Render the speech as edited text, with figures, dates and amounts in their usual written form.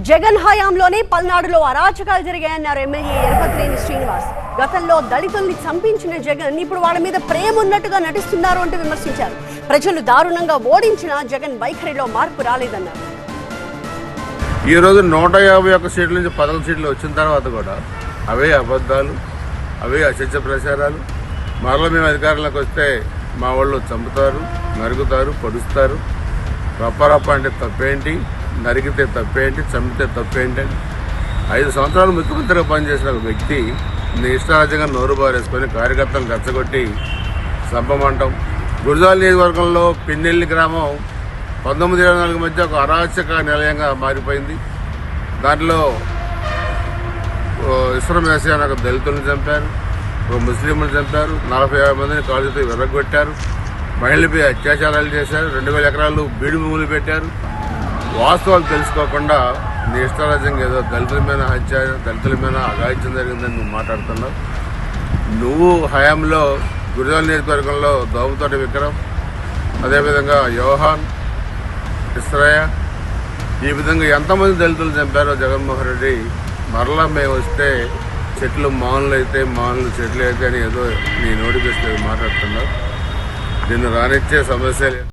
జగన్ హయాంలోనే పల్నాడులో అరాచకాలు జరిగాయన్నారు ఎమ్మెల్యే ఎరపతినేని శ్రీనివాస్. గతంలో దళితుల్ని చంపించిన జగన్ ఇప్పుడు వాళ్ళ మీద ప్రేమ ఉన్నట్టుగా నటిస్తున్నారు అంటూ విమర్శించారు. ప్రజలు దారుణంగా ఓడించిన జగన్ వైఖరిలో మార్పు రాలేదన్నారు. ఈ రోజు 151 సీట్ల నుంచి 11 సీట్లు వచ్చిన తర్వాత కూడా అవే అబద్ధాలు, అవే అసత్య ప్రచారాలు. మరలా మేము అధికారంలోకి వస్తే మా వాళ్ళు చంపుతారు, నరుగుతారు, పొడుస్తారు. రప్పరప్ప అంటే తప్పేంటి, నరికితే తప్పేంటి, చంపితే తప్పేంటి అని 5 సంవత్సరాలు ముఖ్యమంత్రిగా పనిచేసిన ఒక వ్యక్తి ఇష్టారాజ్యంగా నోరు బారేసుకొని కార్యకర్తలను రెచ్చగొట్టి చంపమంటాం. గురజాల నియోజకవర్గంలో పిన్నెల్లి గ్రామం 1974 మధ్య ఒక అరాచక నిలయంగా మారిపోయింది. దాంట్లో ఇస్రం వేసే ఒక దళితులను చంపారు, ఒక ముస్లింలను చంపారు, 40 మందిని కాళ్ళతో విరగొట్టారు, మహిళలపై అత్యాచారాలు చేశారు, 2000 ఎకరాలు బీడు భూములు పెట్టారు. వాస్తవాలు తెలుసుకోకుండా ఇష్టారాజ్యంగా ఏదో దళితుల మీద హత్య, దళితుల మీద అఘాయిత్యం జరిగిందని నువ్వు మాట్లాడుతున్నావు. నువ్వు హయాంలో గురజాల నియోజకవర్గంలో దోమతోటి విక్రమ్, అదేవిధంగా యోహాన్, ఇస్రాయ, ఈ విధంగా ఎంతమంది దళితులు చంపారో జగన్మోహన్ రెడ్డి మరలా మేము వస్తే చెట్లు మానులు అయితే మానులు, చెట్లు అయితే అని ఏదో నీ నోటికి వస్తే మాట్లాడుతున్నావు. దీన్ని రానిచ్చే సమస్య లేదు.